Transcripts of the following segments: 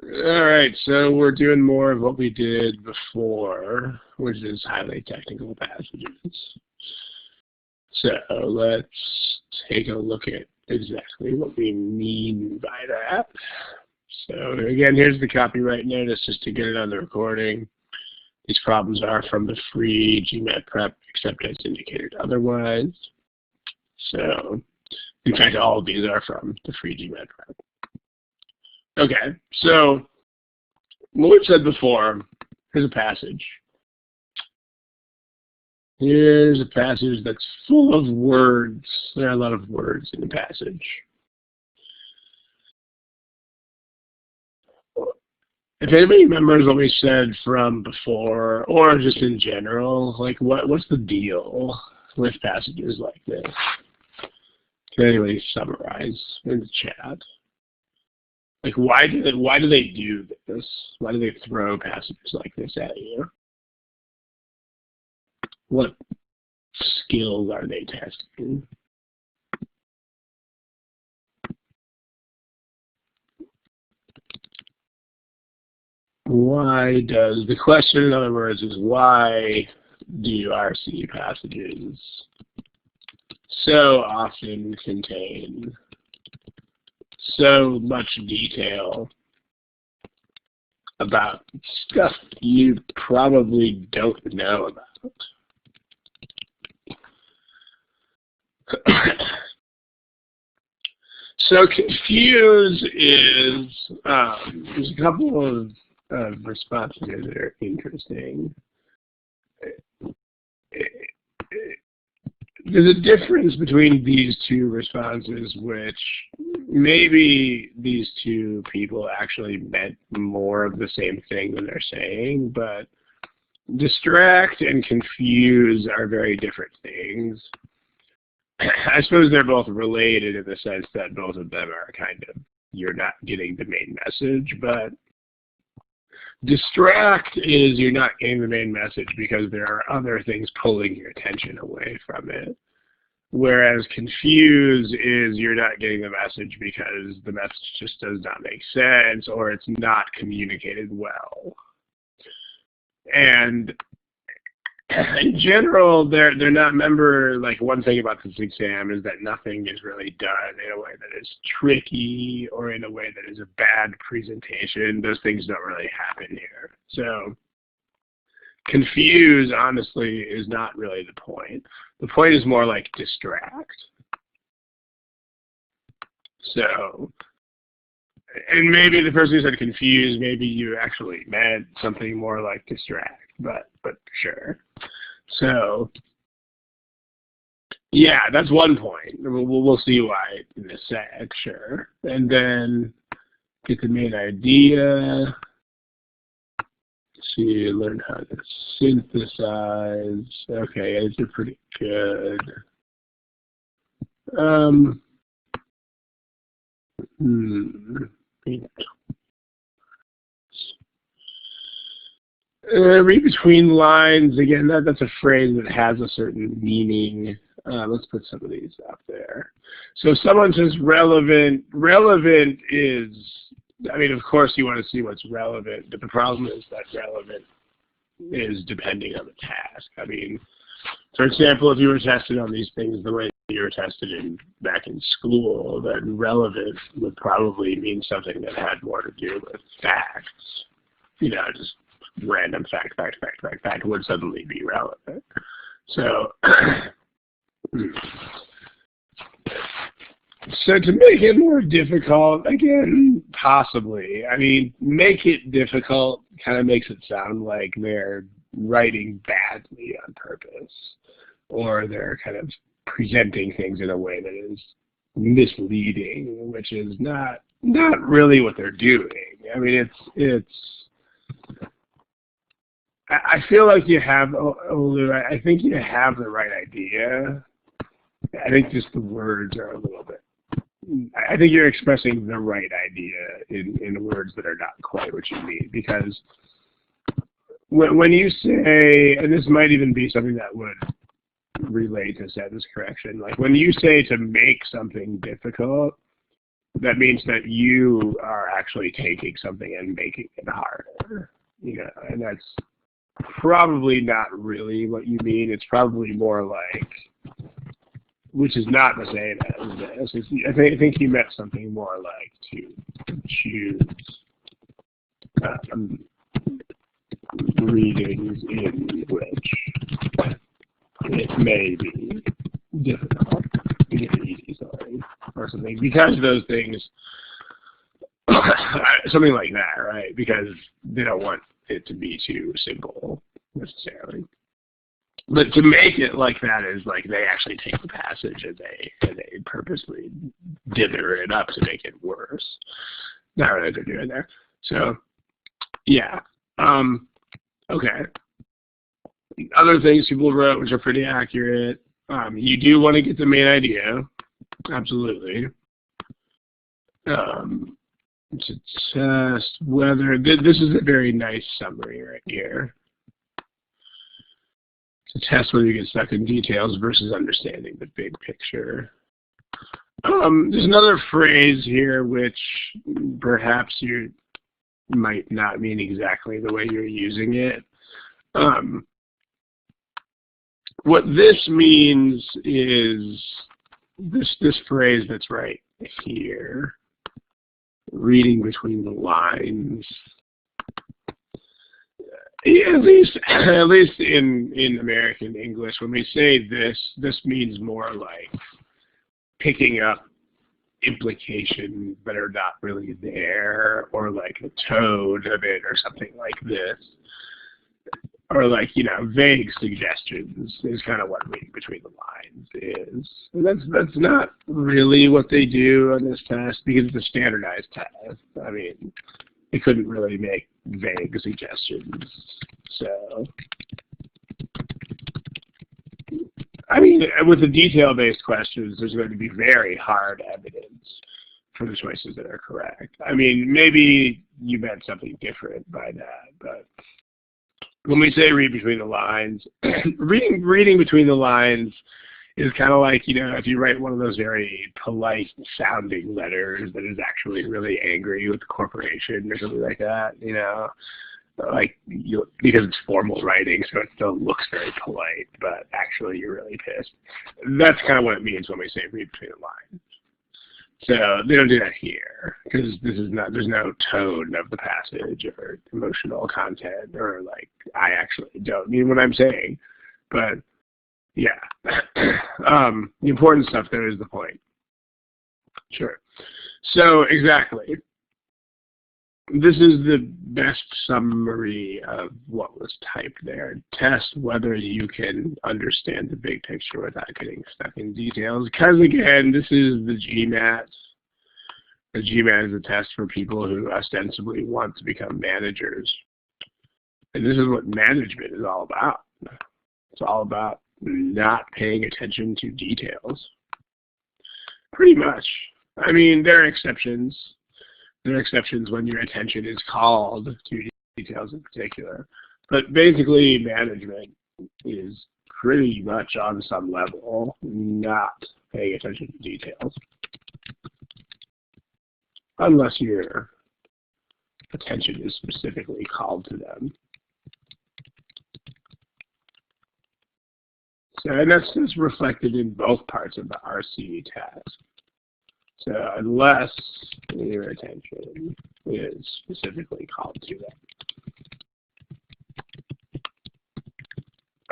All right, so we're doing more of what we did before, which is highly technical passages. So let's take a look at exactly what we mean by that. So again, here's the copyright notice just to get it on the recording. These problems are from the free GMAT prep, except as indicated otherwise. So in fact, all of these are from the free GMAT prep. Okay, so what we've said before, here's a passage. Here's a passage that's full of words. There are a lot of words in the passage. If anybody remembers what we said from before, or just in general, like what's the deal with passages like this? Can anybody summarize in the chat? Like why do they do this? Why do they throw passages like this at you? What skills are they testing? Why does, the question in other words is, why do RC passages so often contain so much detail about stuff you probably don't know about? So confuse is, there's a couple of responses here that are interesting. There's a difference between these two responses, which maybe these two people actually meant more of the same thing than they're saying, but distract and confuse are very different things. I suppose they're both related in the sense that both of them are kind of, you're not getting the main message, but distract is you're not getting the main message because there are other things pulling your attention away from it. Whereas confuse is you're not getting the message because the message just does not make sense or it's not communicated well. And in general, they're not, remember, like one thing about this exam is that nothing is really done in a way that is tricky or in a way that is a bad presentation. Those things don't really happen here. So confuse, honestly, is not really the point. The point is more like distract. So, and maybe the person who said confuse, maybe you actually meant something more like distract, but sure. So, yeah, that's one point. We'll see why in a sec, sure. And then get the main idea. See, learn how to synthesize. Okay, these are pretty good. Read between lines, again, that's a phrase that has a certain meaning. Let's put some of these up there. So someone says relevant. Relevant is, I mean, of course you want to see what's relevant, but the problem is that relevant is depending on the task. I mean, for example, if you were tested on these things the way you were tested back in school, then relevant would probably mean something that had more to do with facts. You know, just random fact would suddenly be relevant. So, so to make it more difficult, again, possibly. I mean, make it difficult kind of makes it sound like they're writing badly on purpose, or they're kind of presenting things in a way that is misleading, which is not really what they're doing. I mean, I feel like you have, Olu, I think you have the right idea. I think just the words are a little bit, I think you're expressing the right idea in words that are not quite what you mean. Because when you say, and this might even be something that would relate to sentence correction, like when you say to make something difficult, that means that you are actually taking something and making it harder. And that's probably not really what you mean. It's probably more like, which is not the same as this. I think you meant something more like to choose readings in which it may be difficult to get easy, or something, because those things, something like that, right? Because they don't want it to be too simple necessarily. But to make it like that is like they actually take the passage and they purposely dither it up to make it worse. Not really what they're doing there. So yeah. Okay. Other things people wrote which are pretty accurate. You do want to get the main idea. Absolutely. To test whether this is a very nice summary right here. To test whether you get stuck in details versus understanding the big picture. There's another phrase here which perhaps you might not mean exactly the way you're using it. What this means is this phrase that's right here, reading between the lines. At least in American English, when we say this means more like picking up implications that are not really there, or like a tone of it, or something like this, or like vague suggestions is kind of what reading between the lines is. And that's not really what they do on this test because it's a standardized test. I mean, they couldn't really make vague suggestions. So, I mean, with the detail-based questions, there's going to be very hard evidence for the choices that are correct. I mean, maybe you meant something different by that, but when we say read between the lines, reading between the lines is kind of like, if you write one of those very polite sounding letters that is actually really angry with the corporation or something like that, because it's formal writing, so it still looks very polite, but actually you're really pissed. That's kind of what it means when we say read between the lines. So they don't do that here because there's no tone of the passage or emotional content, or like I actually don't mean what I'm saying, but yeah. The important stuff there is the point. Sure. So exactly. This is the best summary of what was typed there. Test whether you can understand the big picture without getting stuck in details. Because again, this is the GMAT. The GMAT is a test for people who ostensibly want to become managers. And this is what management is all about. It's all about not paying attention to details. Pretty much. I mean, there are exceptions. There are exceptions when your attention is called to details in particular. But basically, management is pretty much on some level not paying attention to details. Unless your attention is specifically called to them. So, and that's just reflected in both parts of the RC task. So unless your attention is specifically called to that.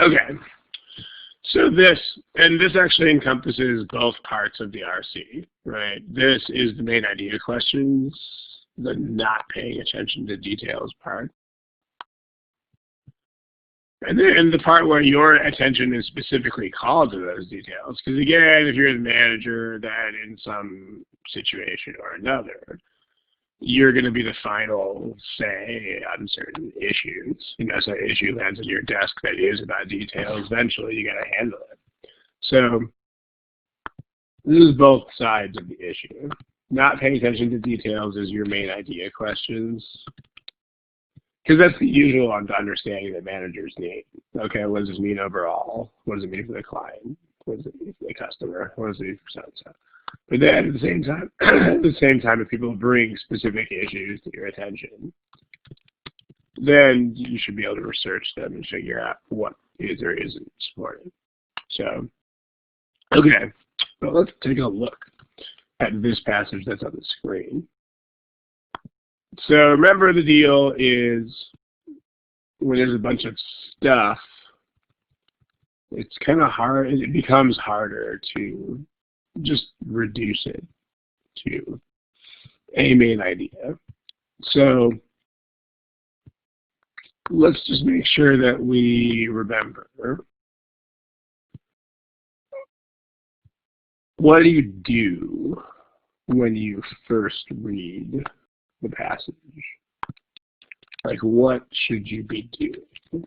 Okay. So this actually encompasses both parts of the RC, right? This is the main idea questions, the not paying attention to details part. And then the part where your attention is specifically called to those details. Because again, if you're the manager, then in some situation or another, you're going to be the final say on certain issues. So an issue lands on your desk that is about details. Eventually, you got to handle it. So this is both sides of the issue. Not paying attention to details is your main idea questions. Because that's the usual understanding that managers need. Okay, what does this mean overall? What does it mean for the client? was the customer, was the so-and-so. But then at the same time, if people bring specific issues to your attention, then you should be able to research them and figure out what is or isn't supported. So, okay, well, let's take a look at this passage that's on the screen. So remember, the deal is when there's a bunch of stuff, it's kind of hard, it becomes harder to just reduce it to a main idea. So let's just make sure that we remember, what do you do when you first read the passage? Like, what should you be doing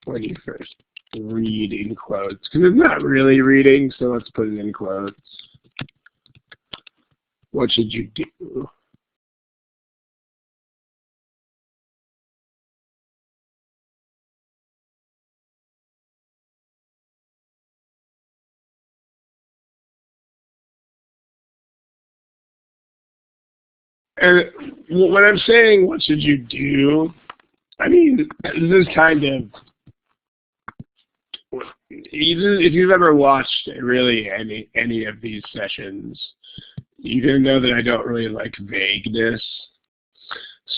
when you first read in quotes? Because it's not really reading, so let's put it in quotes. What should you do? And when I'm saying what should you do, I mean, this is kind of, if you've ever watched really any of these sessions, you can know that I don't really like vagueness.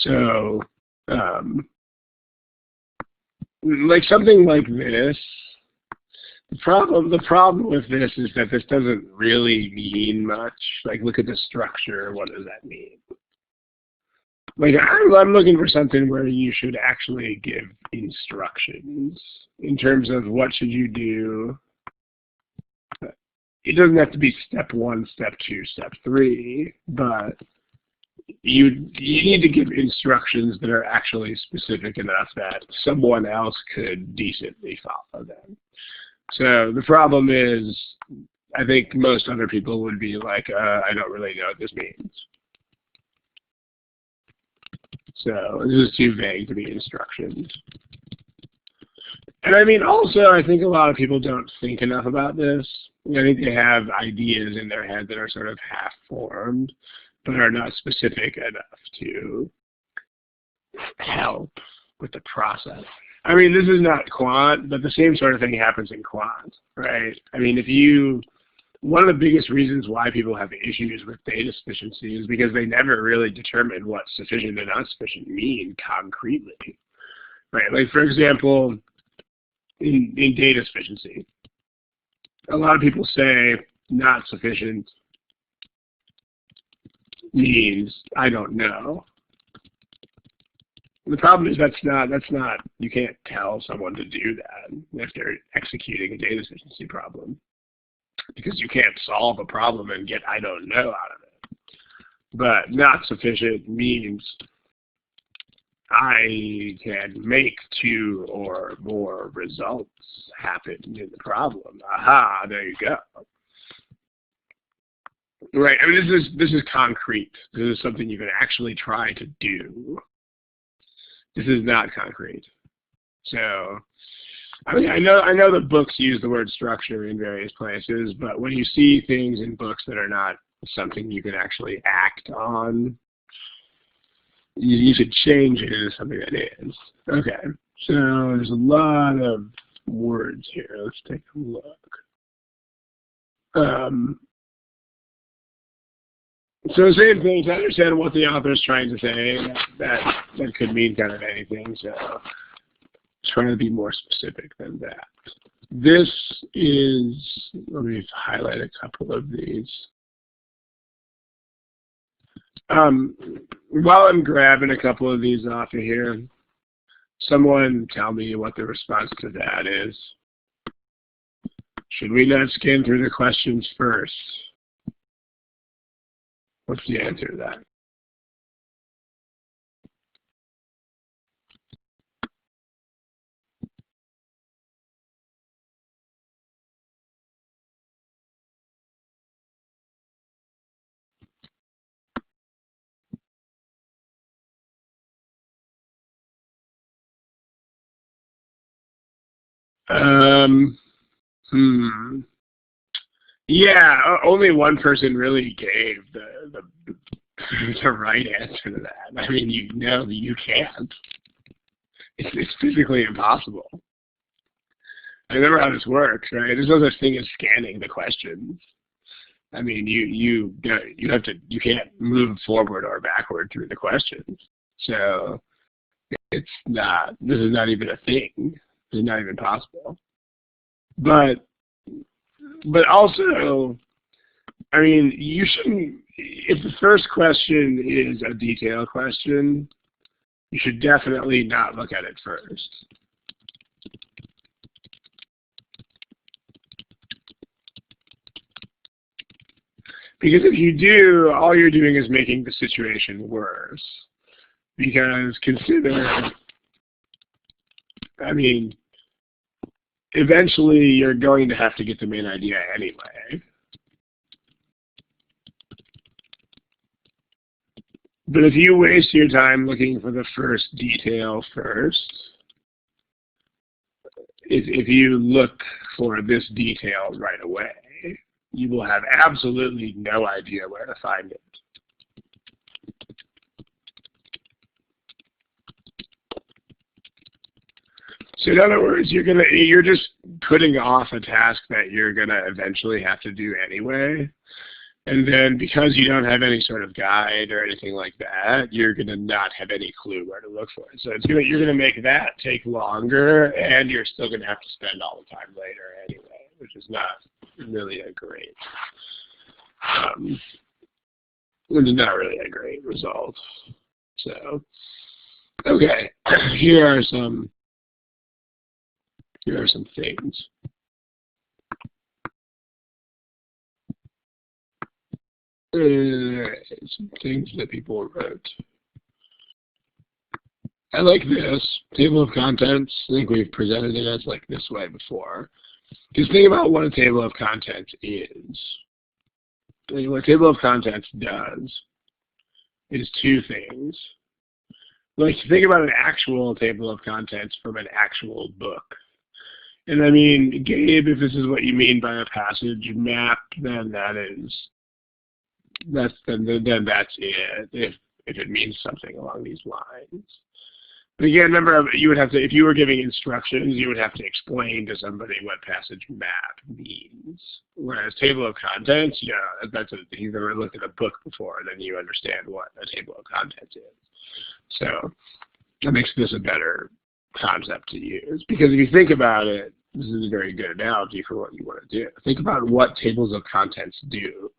So, like something like this, the problem with this is that this doesn't really mean much. Like, look at the structure. What does that mean? Like, I'm looking for something where you should actually give instructions in terms of what should you do. It doesn't have to be step 1, step 2, step 3, but you need to give instructions that are actually specific enough that someone else could decently follow them. So the problem is, I think most other people would be like, I don't really know what this means. So this is too vague to be instructions. And I mean, also, I think a lot of people don't think enough about this. I think they have ideas in their head that are sort of half-formed, but are not specific enough to help with the process. I mean, this is not quant, but the same sort of thing happens in quant, right? I mean, one of the biggest reasons why people have issues with data sufficiency is because they never really determine what sufficient and not sufficient mean concretely, right? Like, for example, in data sufficiency, a lot of people say not sufficient means I don't know. The problem is that's not, you can't tell someone to do that if they're executing a data sufficiency problem, because you can't solve a problem and get I don't know out of it. But not sufficient means I can make 2 or more results happen in the problem. Aha, there you go. Right, I mean, this is concrete. This is something you can actually try to do. This is not concrete. So, I mean, I know that books use the word structure in various places, but when you see things in books that are not something you can actually act on, you should change it into something that is. Okay, so there's a lot of words here. Let's take a look. So same thing, to understand what the author is trying to say, that could mean kind of anything, so trying to be more specific than that. This is, let me highlight a couple of these. While I'm grabbing a couple of these off of here, someone tell me what the response to that is. Should we not scan through the questions first? What's the answer to that? Um, hmm. Yeah, only one person really gave the right answer to that. I mean, you know that you can't. It's physically impossible. I remember how this works, right? There's no such thing as scanning the questions. I mean, you can't move forward or backward through the questions. So this is not even a thing. This is not even possible. But also, I mean, you shouldn't, if the first question is a detail question, you should definitely not look at it first. Because if you do, all you're doing is making the situation worse. Because consider, I mean, eventually you're going to have to get the main idea anyway. But if you waste your time looking for the first detail first, if you look for this detail right away, you will have absolutely no idea where to find it. So in other words, you're just putting off a task that you're gonna eventually have to do anyway. And then because you don't have any sort of guide or anything like that, you're gonna not have any clue where to look for it. So you're gonna make that take longer, and you're still gonna have to spend all the time later anyway, which is not really a great, which is not really a great result. So, okay, here are some things. Some things that people wrote. I like this table of contents. I think we've presented it as like this way before. Just think about what a table of contents is. What a table of contents does is two things. Like, think about an actual table of contents from an actual book. And I mean, Gabe, if this is what you mean by a passage map, then that's it. If it means something along these lines. But again, remember, you would have to, if you were giving instructions, you would have to explain to somebody what passage map means. Whereas table of contents, that's if you've ever looked at a book before, then you understand what a table of contents is. So that makes this a better concept to use. Because if you think about it, this is a very good analogy for what you want to do. Think about what tables of contents do.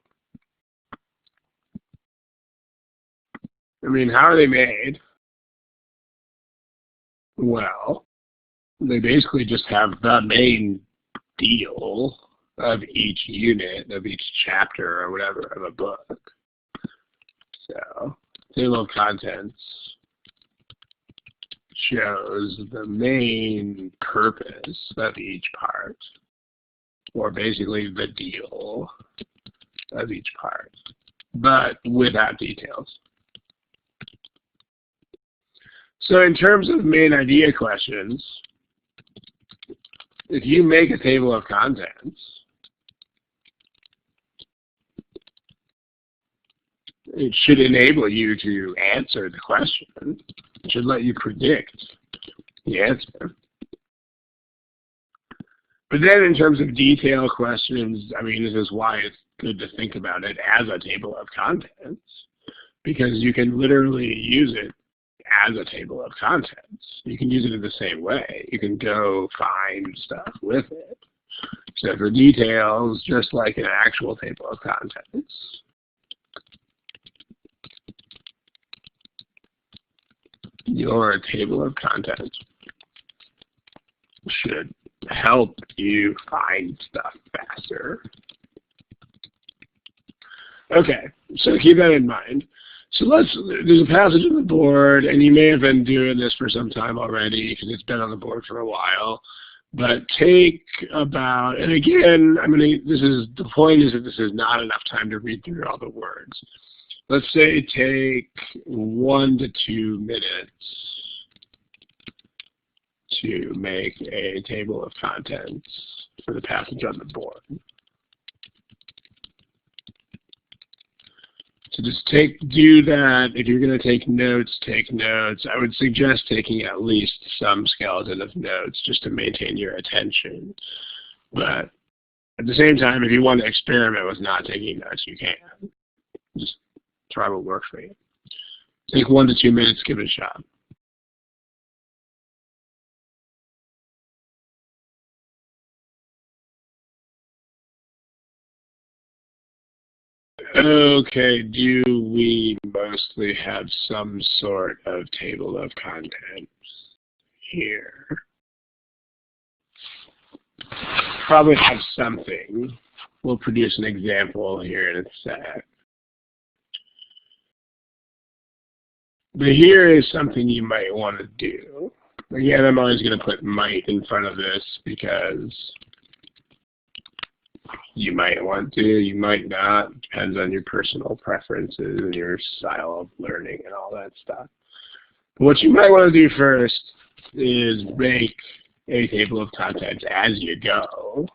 I mean, how are they made? Well, they basically just have the main deal of each unit, of each chapter or whatever of a book. So, table of contents shows the main purpose of each part, or basically the deal of each part, but without details. So in terms of main idea questions, if you make a table of contents, it should enable you to answer the question. It should let you predict the answer. But then in terms of detail questions, I mean, this is why it's good to think about it as a table of contents, because you can literally use it as a table of contents. You can use it in the same way. You can go find stuff with it. So for details, just like an actual table of contents, your table of contents should help you find stuff faster. Okay, so keep that in mind. So there's a passage on the board, and you may have been doing this for some time already because it's been on the board for a while. But take about, and again, the point is that this is not enough time to read through all the words. Let's say take 1 to 2 minutes to make a table of contents for the passage on the board. So just do that. If you're going to take notes, take notes. I would suggest taking at least some skeleton of notes just to maintain your attention. But at the same time, if you want to experiment with not taking notes, you can. Just try what works for you. Take 1 to 2 minutes, give it a shot. Okay, do we mostly have some sort of table of contents here? Probably have something. We'll produce an example here in a sec. But here is something you might want to do. Again, I'm always going to put might in front of this because you might want to, you might not. Depends on your personal preferences and your style of learning and all that stuff. But what you might want to do first is make a table of contents as you go.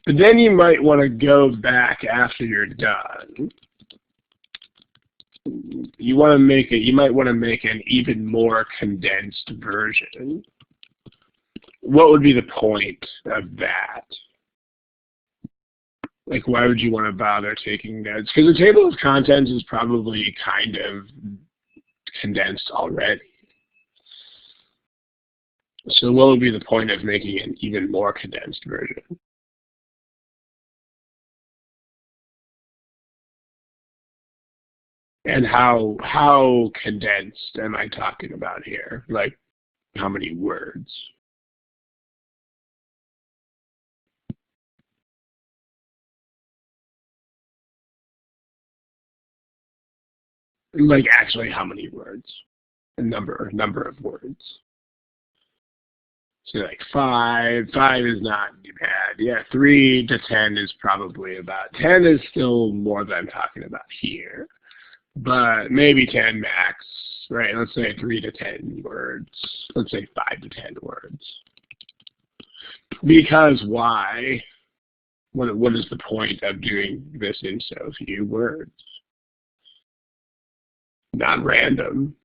But then you might want to go back after you're done. You might want to make an even more condensed version. What would be the point of that? Like, why would you want to bother taking notes? Because the table of contents is probably kind of condensed already. So what would be the point of making an even more condensed version? And how condensed am I talking about here? Like, how many words? Like, actually, how many words? A number of words. So like 5 is not bad. Yeah, 3 to 10 is probably about, 10 is still more than I'm talking about here. But maybe 10 max, right? Let's say 3 to 10 words. Let's say 5 to 10 words. Because why? What is the point of doing this in so few words? Not random.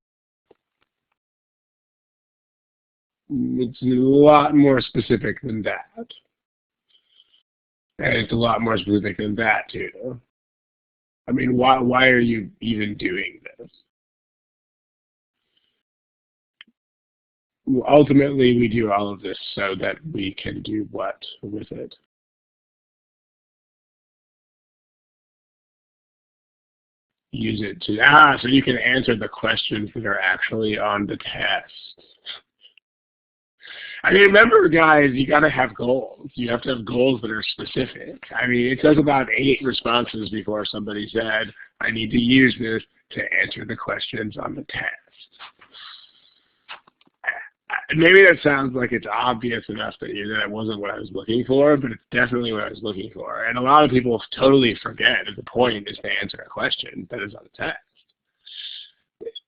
It's a lot more specific than that. And it's a lot more specific than that, too. I mean, why are you even doing this? Ultimately, we do all of this so that we can do what with it? Use it to, so you can answer the questions that are actually on the test. I mean, remember, guys, you got to have goals. You have to have goals that are specific. I mean, it took about 8 responses before somebody said, I need to use this to answer the questions on the test. Maybe that sounds like it's obvious enough that that wasn't what I was looking for, but it's definitely what I was looking for. And a lot of people totally forget that the point is to answer a question that is on the test.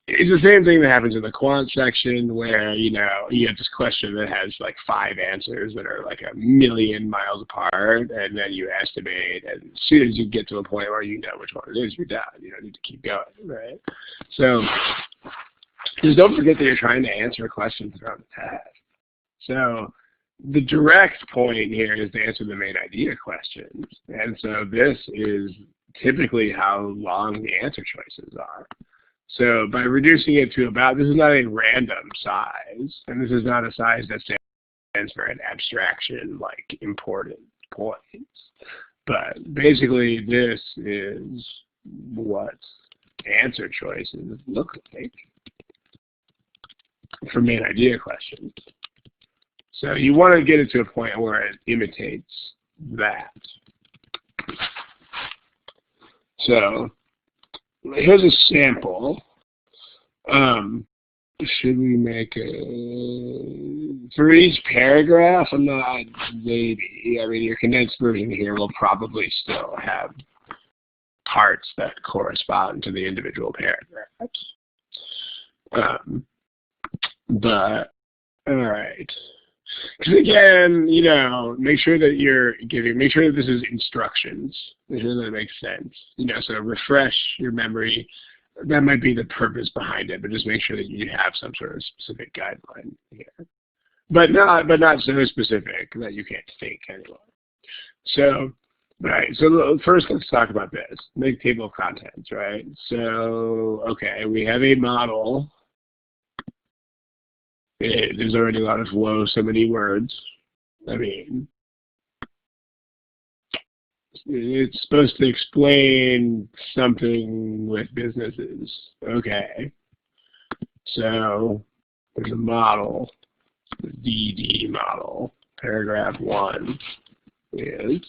It's the same thing that happens in the quant section where, you have this question that has like 5 answers that are like 1,000,000 miles apart, and then you estimate, and as soon as you get to a point where you know which one it is, you're done. You don't need to keep going, right? So just don't forget that you're trying to answer questions that are on the test. So the direct point here is to answer the main idea questions. And so this is typically how long the answer choices are. So by reducing it to about, this is not a random size, and this is not a size that stands for an abstraction like important points. But basically this is what answer choices look like for main idea questions. So you want to get it to a point where it imitates that. So here's a sample. Should we make for each paragraph? I'm not, maybe. I mean, your condensed version here will probably still have parts that correspond to the individual paragraphs. Um, but all right. Because again, make sure that make sure that this is instructions. Make sure that it makes sense. So refresh your memory. That might be the purpose behind it, but just make sure that you have some sort of specific guideline here. But not so specific that you can't think anymore. So, right. So first, let's talk about this. Make table of contents, right? So, okay, we have a model. There's already a lot of whoa, so many words. I mean, it's supposed to explain something with businesses. Okay. So there's a model, the DD model. Paragraph 1 is,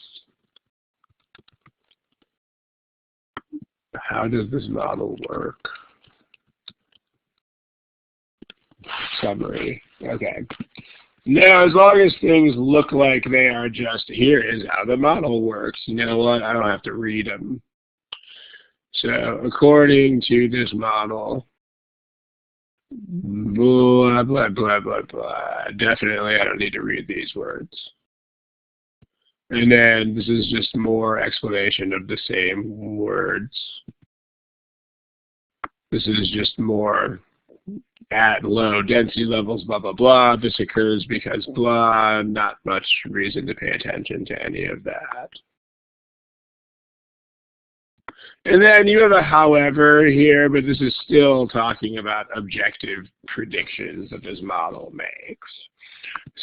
how does this model work? Summary. Okay. Now, as long as things look like they are just, here is how the model works, you know what? I don't have to read them. So, according to this model, blah, blah, blah, blah, blah. Definitely, I don't need to read these words. And then this is just more explanation of the same words. This is just more at low density levels, blah, blah, blah. This occurs because blah, not much reason to pay attention to any of that. And then you have a however here, but this is still talking about objective predictions that this model makes.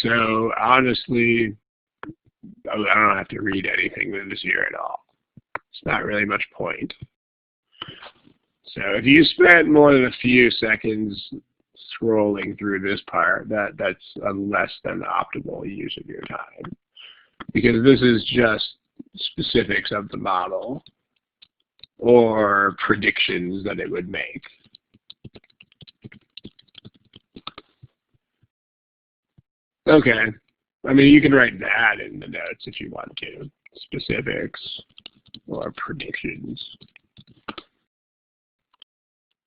So honestly, I don't have to read anything that is here at all. It's not really much point. So if you spent more than a few seconds scrolling through this part, that's a less than optimal use of your time, because this is just specifics of the model or predictions that it would make. Okay. I mean, you can write that in the notes if you want to. Specifics or predictions.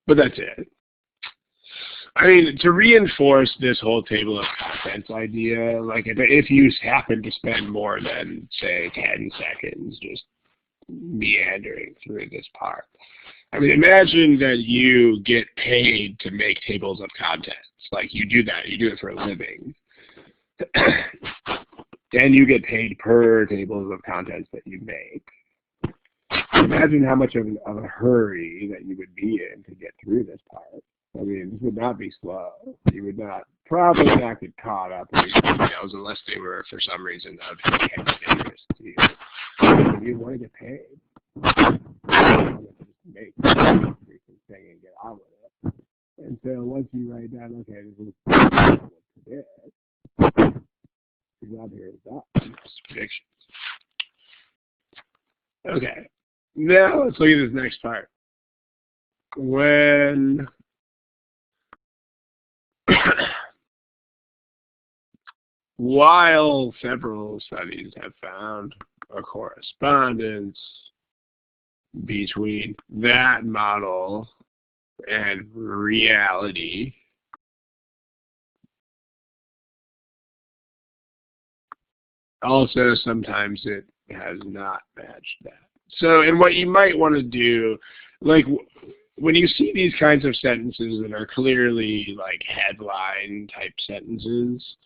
But that's it. I mean, to reinforce this whole table of contents idea, like if you happen to spend more than, say, 10 seconds just meandering through this part, I mean, imagine that you get paid to make tables of contents. Like you do that, you do it for a living. And you get paid per tables of contents that you make. Imagine how much of a hurry that you would be in to get through this part. I mean, this would not be slow. You would probably not get caught up in these details unless they were, for some reason, of interest to you. You want to get paid. You want to just make the thing and get on with it. And so once you write down, okay, this is this, your job here is done. Predictions. Okay. Now let's look at this next part. While several studies have found a correspondence between that model and reality, also sometimes it has not matched that. So, and what you might want to do, like when you see these kinds of sentences that are clearly like headline type sentences,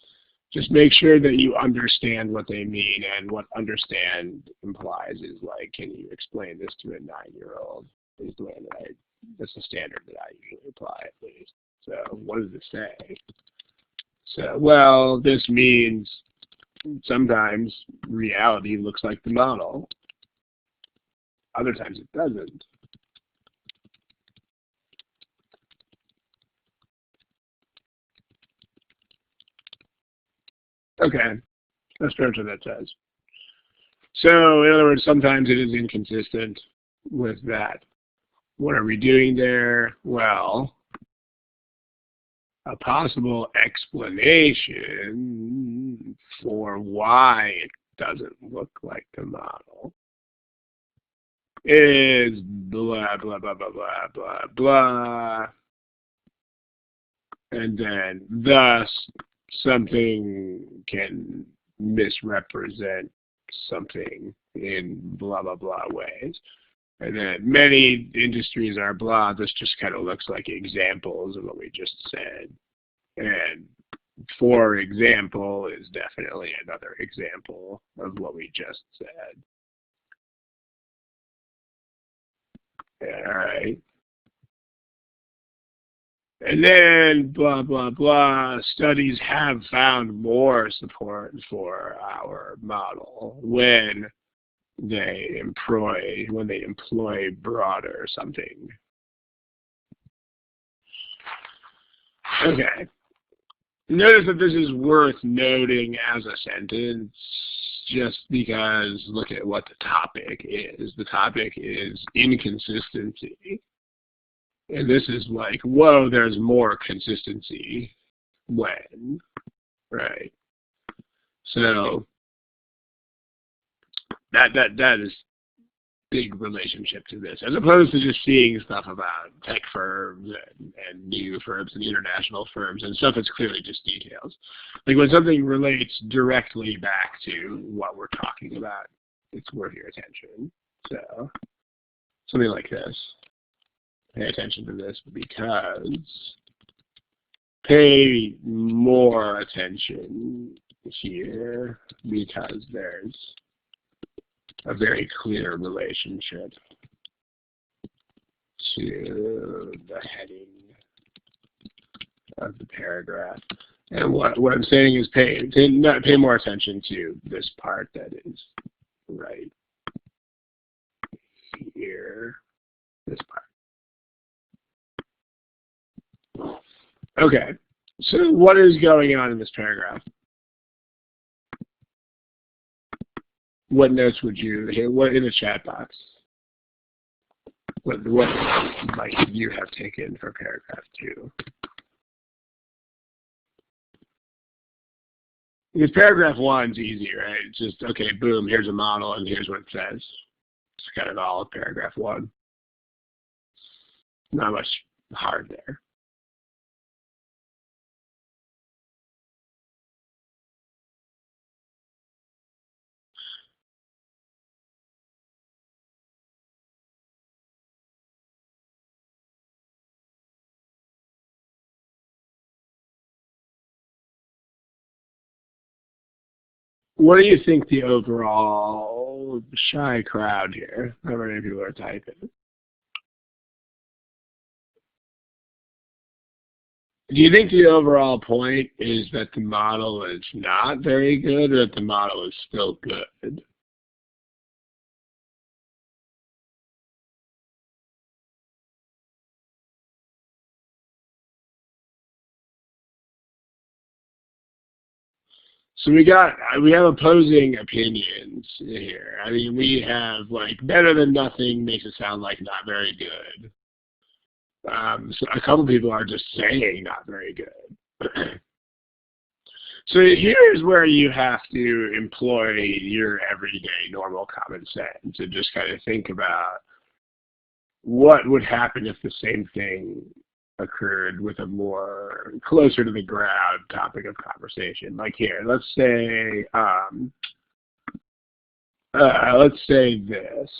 just make sure that you understand what they mean, and what understand implies is like, can you explain this to a 9-year-old? Is the way that that's the standard that I usually apply, at least. So what does it say? So, well, this means sometimes reality looks like the model. Other times it doesn't. Okay, that's pretty much what that says. So, in other words, sometimes it is inconsistent with that. What are we doing there? Well, a possible explanation for why it doesn't look like the model is blah, blah, blah, blah, blah, blah, blah. and then thus something can misrepresent something in blah, blah, blah ways. And then many industries are blah. This just kind of looks like examples of what we just said. And for example is definitely another example of what we just said. All right. And then blah, blah, blah, studies have found more support for our model when they employ broader something. Okay. Notice that this is worth noting as a sentence just because look at what the topic is. The topic is inconsistency. And this is like, whoa, there's more consistency when, right? So that is big relationship to this, as opposed to just seeing stuff about tech firms and new firms and international firms and stuff that's clearly just details. Like when something relates directly back to what we're talking about, it's worth your attention. So something like this. Pay attention to this because pay more attention here because there's a very clear relationship to the heading of the paragraph. And what I'm saying is pay more attention to this part that is right here, this part. Okay, so what is going on in this paragraph? What notes would you hear? What in the chat box? What might you have taken for paragraph 2? Because paragraph 1's easy, right? It's just, okay, boom, here's a model and here's what it says. It's kind of all of paragraph 1. Not much hard there. What do you think the overall shy crowd here? How many people are typing? Do you think the overall point is that the model is not very good or that the model is still good? So we have opposing opinions here. I mean, we have like better than nothing makes it sound like not very good. So a couple people are just saying not very good. So here's where you have to employ your everyday normal common sense and just kind of think about what would happen if the same thing occurred with a more closer to the ground topic of conversation. Like here, let's say this.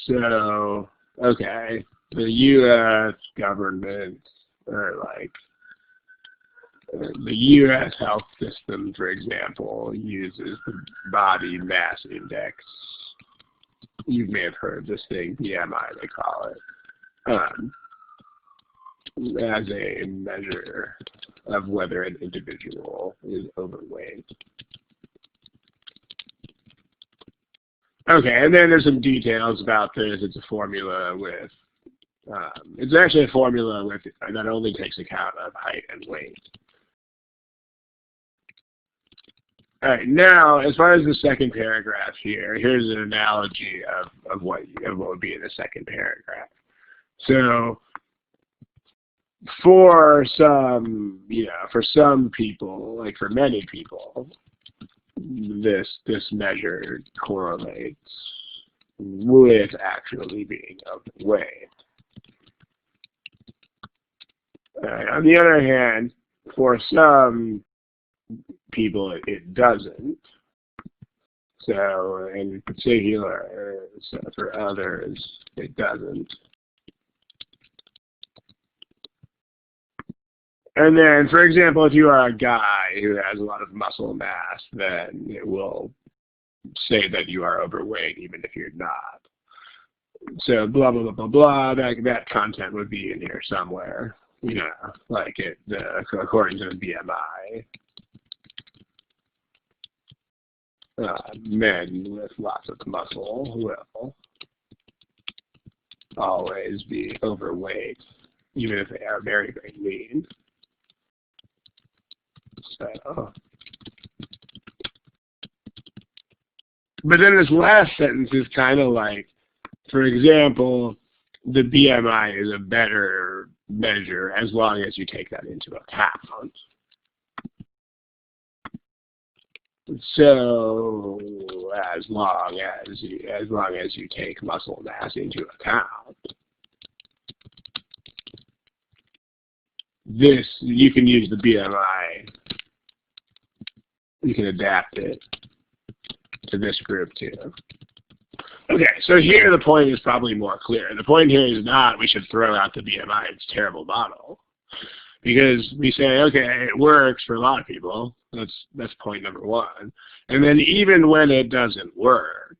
So, okay, the U.S. government, or like the U.S. health system, for example, uses the body mass index. You may have heard this thing, BMI, they call it. As a measure of whether an individual is overweight. Okay, and then there's some details about this. It's a formula with, it's actually a formula with that only takes account of height and weight. All right, now as far as the second paragraph here, here's an analogy of what would be in the second paragraph. So for some, for some people, like for many people, this measure correlates with actually being overweight. On the other hand, for some people, it doesn't. So in particular, so for others, it doesn't. And then, for example, if you are a guy who has a lot of muscle mass, then it will say that you are overweight even if you're not. So blah, blah, blah, blah, blah, that content would be in here somewhere, you know, like according to the BMI. Men with lots of muscle will always be overweight, even if they are very, very lean. So, but then this last sentence is kind of like, for example, the BMI is a better measure as long as you take that into account. So as long as you take muscle mass into account, this you can use the BMI. You can adapt it to this group too. Okay, so here the point is probably more clear. The point here is not we should throw out the BMI. It's a terrible model. Because we say, okay, it works for a lot of people. That's point number one. And then even when it doesn't work,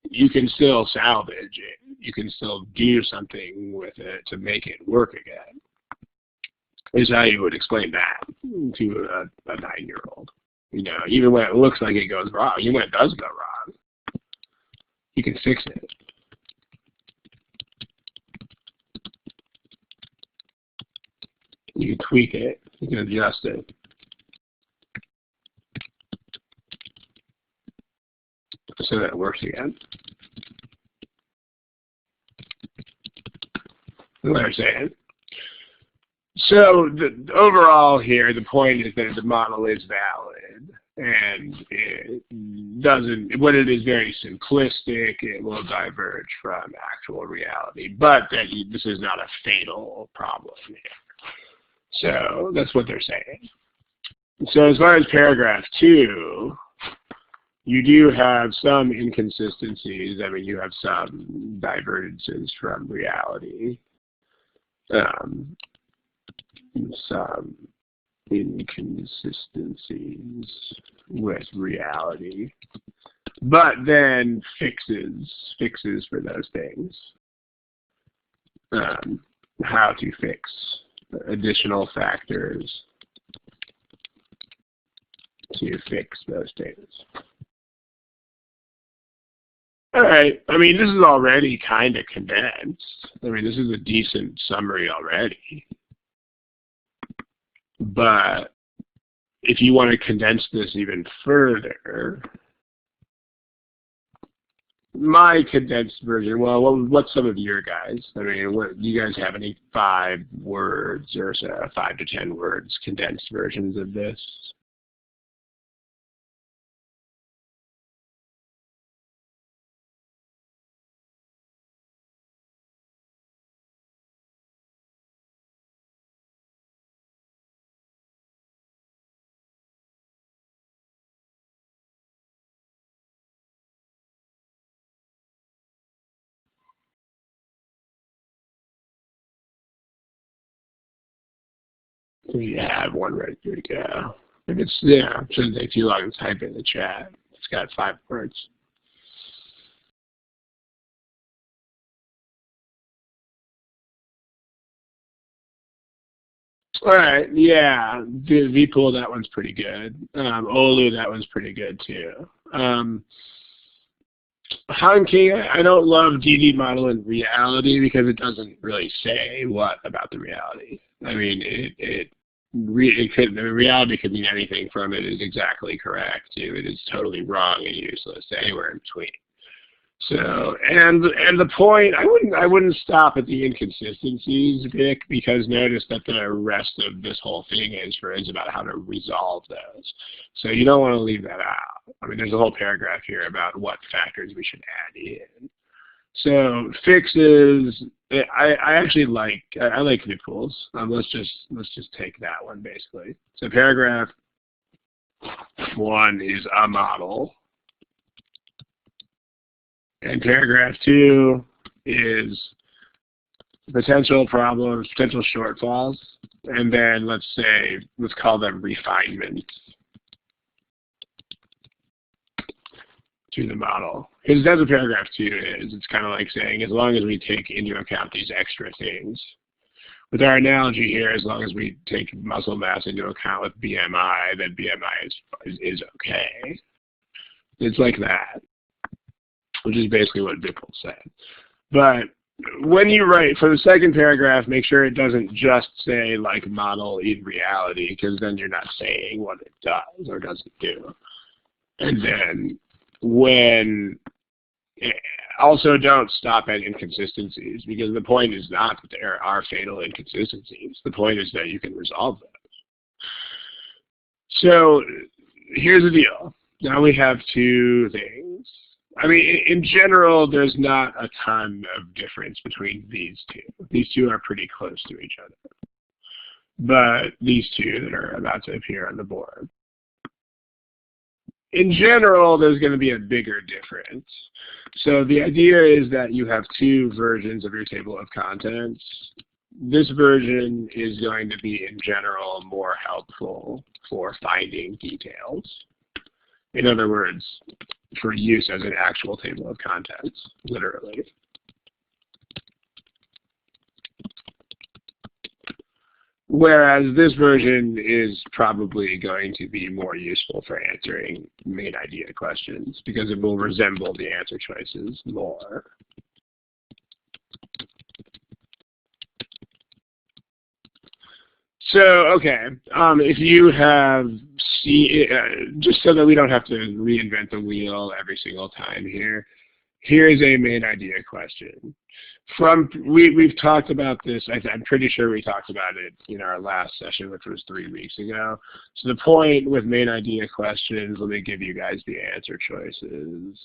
you can still salvage it. You can still do something with it to make it work again. Is how you would explain that to a 9-year-old. You know, even when it looks like it goes wrong, even when it does go wrong, you can fix it. You can tweak it. You can adjust it. So that it works again. What I'm saying. So overall here, the point is that the model is valid, and it doesn't. When it is very simplistic, it will diverge from actual reality. But that this is not a fatal problem here. So that's what they're saying. So as far as paragraph 2, you do have some inconsistencies. I mean, you have some divergences from reality. Some inconsistencies with reality. But then fixes for those things. How to fix additional factors to fix those things. All right. I mean, this is already kind of condensed. I mean, this is a decent summary already. But if you want to condense this even further, my condensed version, well, what's some of your guys? I mean, do you guys have any 5 words or so, 5 to 10 words condensed versions of this? We have one ready to go. If it's, yeah, it shouldn't take too long to type in the chat. It's got 5 words. All right, yeah, vpool, that one's pretty good. Olu, that one's pretty good too. Hanking, I don't love DD model in reality because it doesn't really say what about the reality. I mean, the reality could mean anything from it is exactly correct to it is totally wrong and useless, anywhere in between. So, and the point, I wouldn't stop at the inconsistencies, Vic, because notice that the rest of this whole thing is about how to resolve those. So you don't want to leave that out. I mean, there's a whole paragraph here about what factors we should add in. So fixes, I actually like I like niples. Let's just take that one basically. So paragraph 1 is a model, and paragraph 2 is potential problems, potential shortfalls, and then let's call them refinements to the model. Because that's what paragraph 2 is. It's kind of like saying, as long as we take into account these extra things. With our analogy here, as long as we take muscle mass into account with BMI, then BMI is okay. It's like that, which is basically what Vipul said. But when you write, for the second paragraph, make sure it doesn't just say like model in reality, because then you're not saying what it does or doesn't do. And then also don't stop at inconsistencies, because the point is not that there are fatal inconsistencies. The point is that you can resolve them. So here's the deal. Now we have 2 things. I mean, in general, there's not a ton of difference between these 2. These 2 are pretty close to each other. But these 2 that are about to appear on the board. In general, there's going to be a bigger difference. So the idea is that you have 2 versions of your table of contents. This version is going to be, in general, more helpful for finding details. In other words, for use as an actual table of contents, literally. Whereas this version is probably going to be more useful for answering main idea questions, because it will resemble the answer choices more. So, okay, if you have just so that we don't have to reinvent the wheel every single time here, here is a main idea question. We've talked about this, I'm pretty sure we talked about it in our last session, which was 3 weeks ago. So the point with main idea questions, let me give you guys the answer choices.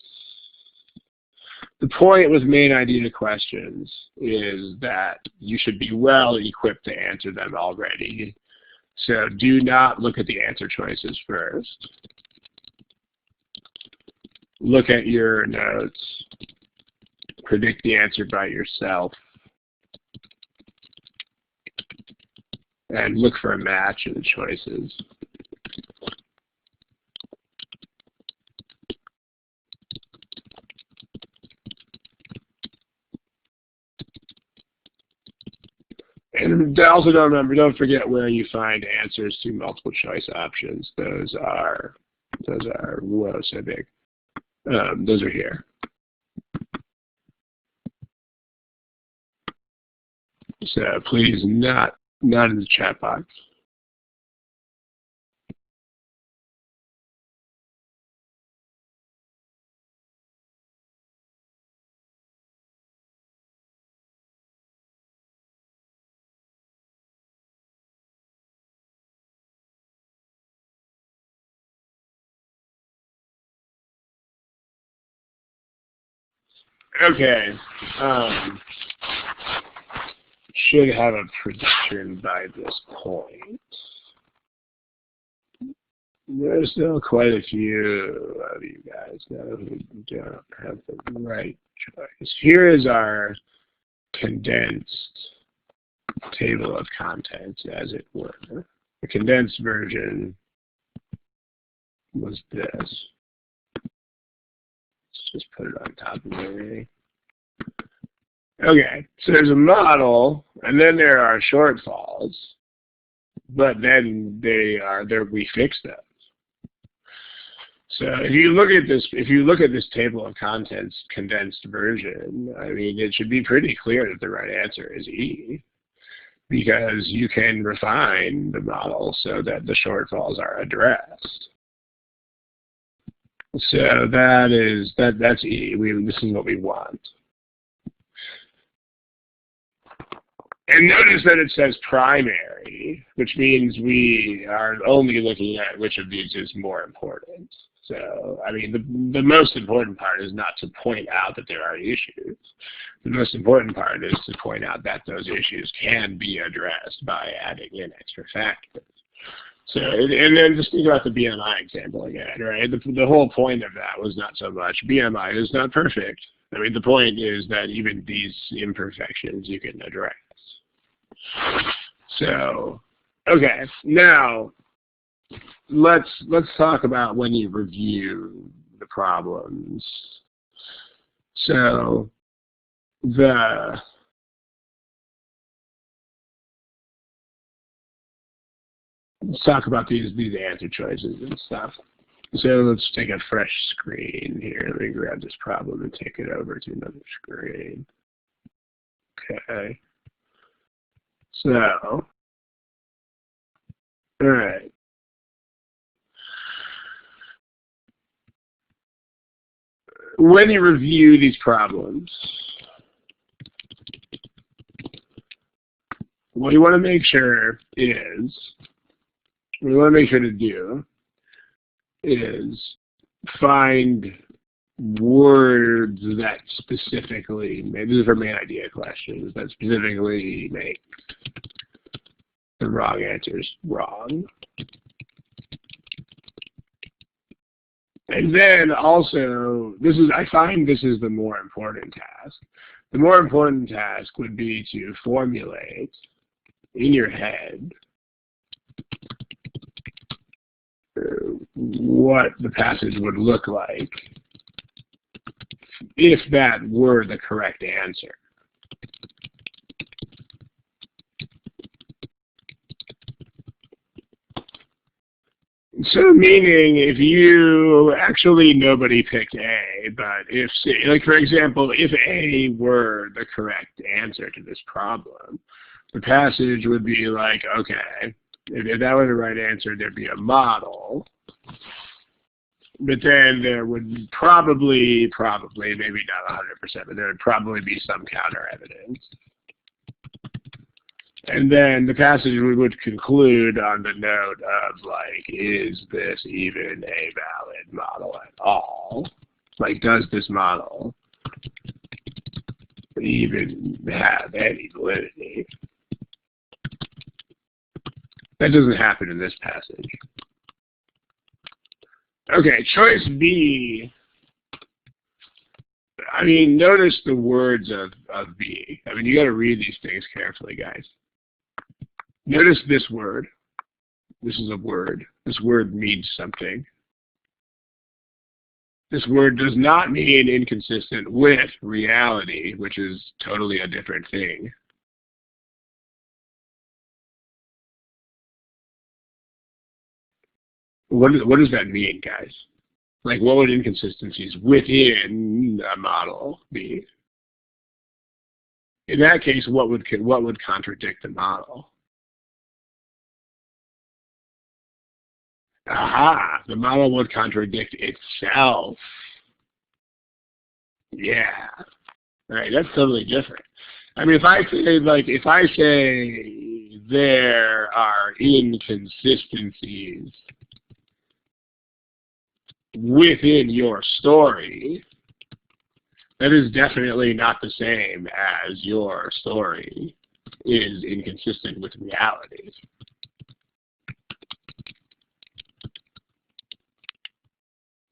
The point with main idea questions is that you should be well equipped to answer them already. So do not look at the answer choices first. Look at your notes. Predict the answer by yourself. And look for a match in the choices. And also don't forget where you find answers to multiple choice options. Those are whoa, so big. Those are here. So please not in the chat box. Okay. Should have a prediction by this point. There's still quite a few of you guys now who don't have the right choice. Here is our condensed table of contents, as it were. The condensed version was this. Let's just put it on top of it. Okay, so there's a model, and then there are shortfalls, but then we fix those. So if you look at this table of contents condensed version, I mean, it should be pretty clear that the right answer is E, because you can refine the model so that the shortfalls are addressed. So that's E. This is what we want. And notice that it says primary, which means we are only looking at which of these is more important. So, I mean, the most important part is not to point out that there are issues. The most important part is to point out that those issues can be addressed by adding in extra factors. So, and then just think about the BMI example again, right? The whole point of that was not so much BMI is not perfect. I mean, the point is that even these imperfections you can address. So, okay, now let's talk about when you review the problems. So let's talk about these answer choices and stuff. So let's take a fresh screen here. Let me grab this problem and take it over to another screen. Okay. So, all right. When you review these problems, what you want to make sure is, what you want to make sure to do is find words that specifically, maybe these are main idea questions, that specifically make the wrong answers wrong. And then also, I find this is the more important task. The more important task would be to formulate in your head what the passage would look like if that were the correct answer. So meaning if you, actually nobody picked A, but if, like for example, if A were the correct answer to this problem, the passage would be like, okay, if that were the right answer, there'd be a model, but then there would probably, maybe not 100%, but there would probably be some counter evidence. And then the passage would conclude on the note of, like, is this even a valid model at all? Like, does this model even have any validity? That doesn't happen in this passage. Okay, choice B. I mean, notice the words of B. I mean, you got to read these things carefully, guys. Notice this word. This is a word. This word means something. This word does not mean inconsistent with reality, which is totally a different thing. What does that mean, guys? Like, what would inconsistencies within a model be? In that case, what would contradict the model? Aha, the model would contradict itself. Yeah. All right, that's totally different. I mean, if I say there are inconsistencies within your story, that is definitely not the same as your story is inconsistent with reality.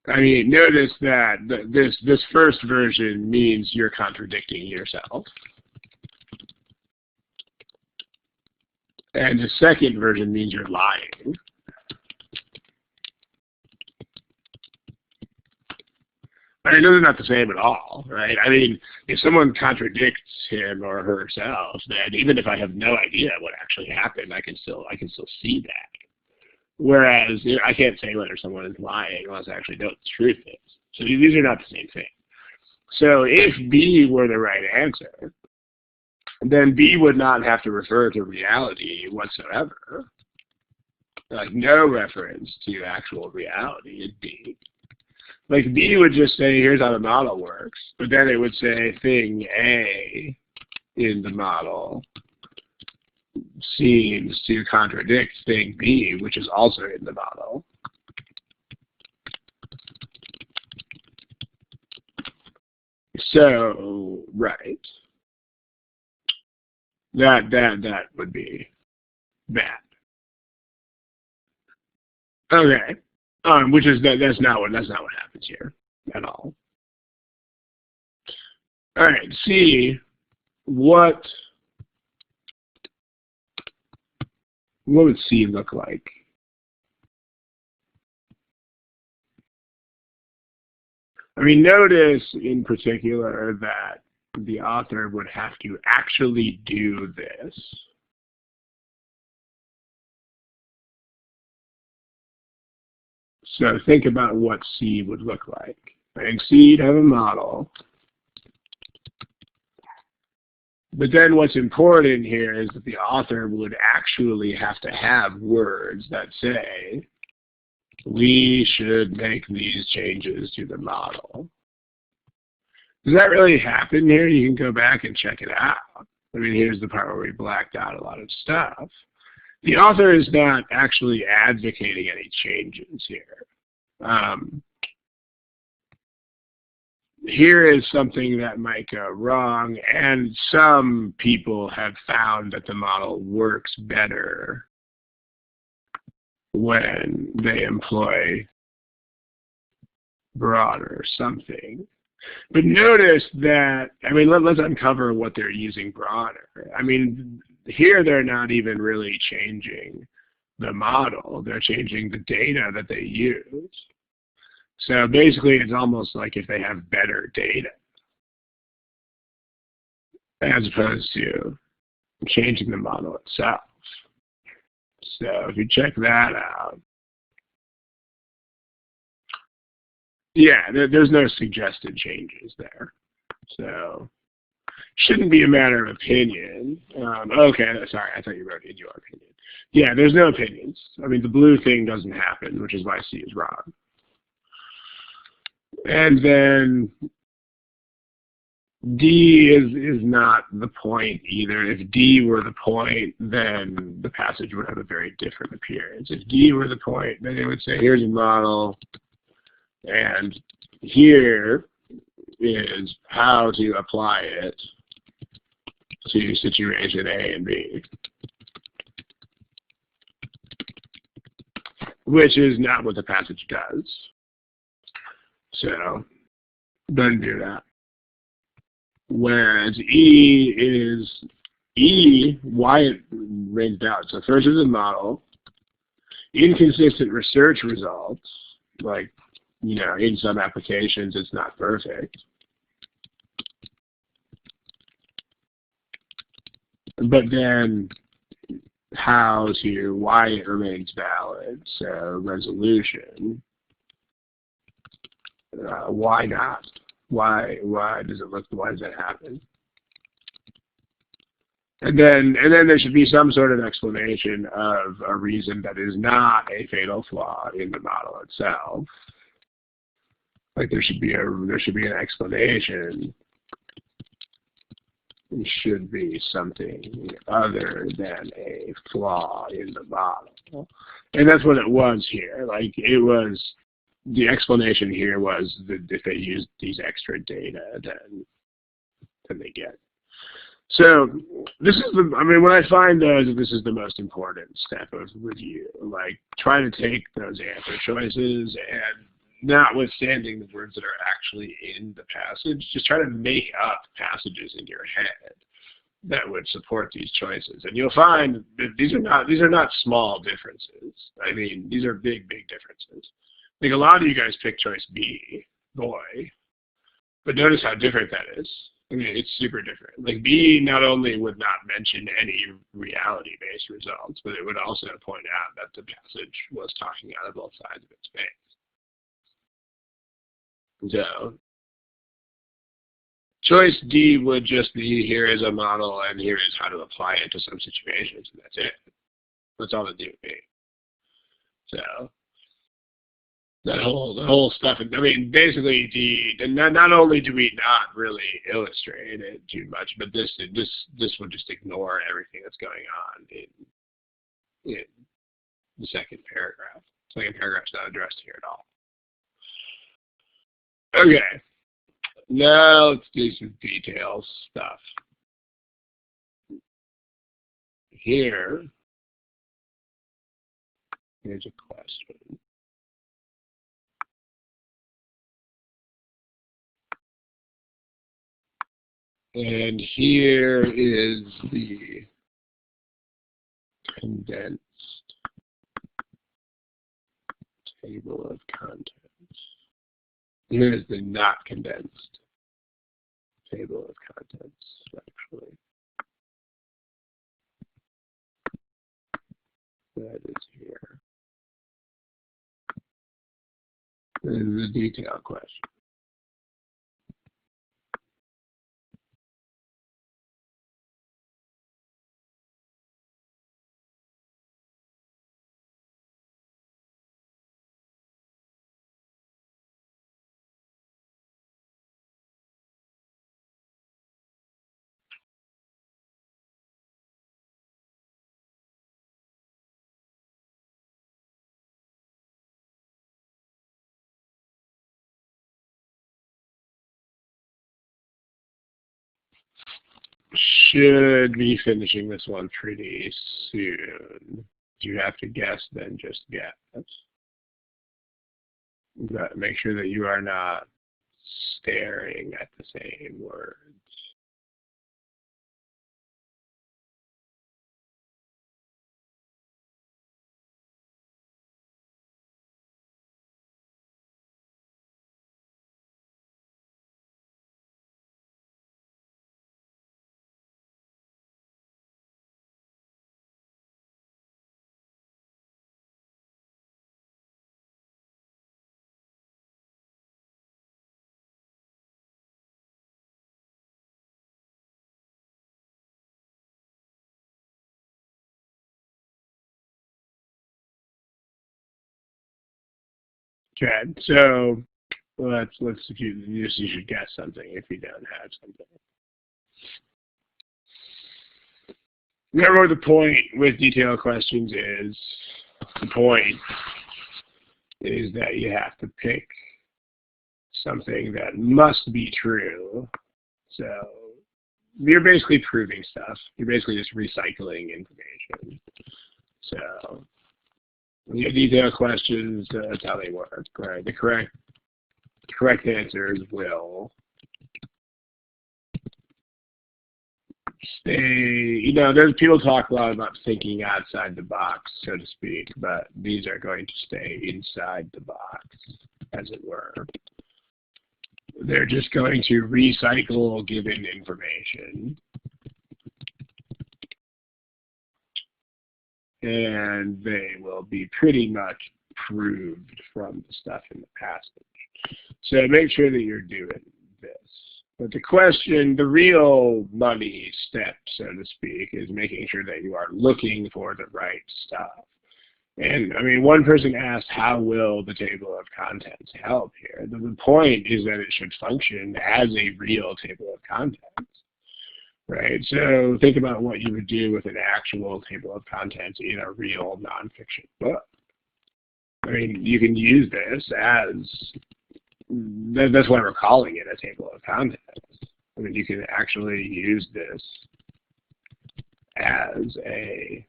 I mean, notice that this first version means you're contradicting yourself. And the second version means you're lying. I mean, those are not the same at all, right? I mean, if someone contradicts him or herself, then even if I have no idea what actually happened, I can still see that. Whereas I can't say whether someone is lying unless I actually know what the truth is. So these are not the same thing. So if B were the right answer, then B would not have to refer to reality whatsoever. Like, no reference to actual reality in B. Like, B would just say, here's how the model works, but then it would say thing A in the model seems to contradict thing B, which is also in the model. So, right. That would be bad. Okay. Which is that's not what happens here at all. All right. C. What would C look like? I mean, notice in particular that the author would have to actually do this. So think about what C would look like. And C would have a model. But then what's important here is that the author would actually have to have words that say, we should make these changes to the model. Does that really happen here? You can go back and check it out. I mean, here's the part where we blacked out a lot of stuff. The author is not actually advocating any changes here. Here is something that might go wrong, and some people have found that the model works better when they employ broad or something. But notice that, I mean, let's uncover what they're using broader. I mean, here they're not even really changing the model. They're changing the data that they use. So basically, it's almost like if they have better data as opposed to changing the model itself. So if you check that out, yeah, there's no suggested changes there. So shouldn't be a matter of opinion. Okay, sorry, I thought you wrote in your opinion. Yeah, there's no opinions. I mean, the blue thing doesn't happen, which is why C is wrong. And then D is not the point either. If D were the point, then the passage would have a very different appearance. If D were the point, then it would say, here's a model, and here is how to apply it to situation A and B, which is not what the passage does. So, doesn't do that. Whereas why it ranked out. So first is a model, inconsistent research results, like, you know, in some applications it's not perfect. But then why it remains valid. So resolution, why not? Why does that happen? And then there should be some sort of explanation of a reason that is not a fatal flaw in the model itself. Like there should be an explanation. It should be something other than a flaw in the model. And that's what it was here. Like it was, the explanation here was that if they used these extra data, then they get. So this is when I find those, this is the most important step of review. Like try to take those answer choices and, notwithstanding the words that are actually in the passage, just try to make up passages in your head that would support these choices. And you'll find that these are not small differences. I mean, these are big differences. I think a lot of you guys pick choice B, boy, but notice how different that is. I mean, it's super different. Like B not only would not mention any reality-based results, but it would also point out that the passage was talking out of both sides of its face. So choice D would just be, here is a model and here is how to apply it to some situations, and that's it. That's all it would be. So the whole stuff, I mean, basically D, not only do we not really illustrate it too much, but this would just ignore everything that's going on in the second paragraph. The second paragraph's not addressed here at all. Okay, Now let's do some details stuff. Here's a question. And here is the condensed table of contents. Here's the not condensed table of contents, actually. That is here. This is a detail question. Should be finishing this one pretty soon. You have to guess, then just guess. But make sure that you are not staring at the same words. Okay, so if you should guess something if you don't have something. Remember what the point with detailed questions is. The point is that you have to pick something that must be true. So you're basically proving stuff. You're basically just recycling information. So when you have detailed questions, that's how they work, right? The correct answers will stay, there's people talk a lot about thinking outside the box, so to speak, but these are going to stay inside the box, as it were. They're just going to recycle given information. And they will be pretty much proved from the stuff in the passage. So make sure that you're doing this. But the question, the real money step, so to speak, is making sure that you are looking for the right stuff. And I mean, one person asked, how will the table of contents help here? The point is that it should function as a real table of contents. Right, so think about what you would do with an actual table of contents in a real nonfiction book. I mean, you can use this as, that's why we're calling it a table of contents. I mean, you can actually use this as a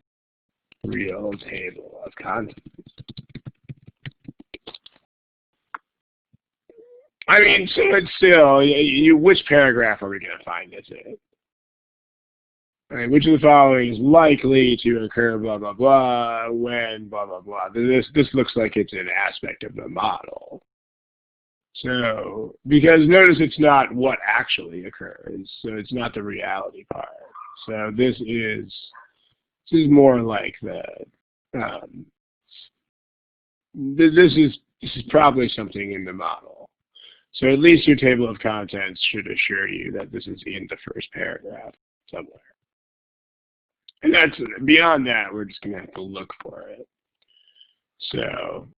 real table of contents. I mean, so it's still, which paragraph are we going to find this in? Right, which of the following is likely to occur, blah, blah, blah, when, blah, blah, blah. This looks like it's an aspect of the model. So, because notice it's not what actually occurs, so it's not the reality part. So this is more like this is probably something in the model. So at least your table of contents should assure you that this is in the first paragraph somewhere. And that's, beyond that, we're just going to have to look for it. So,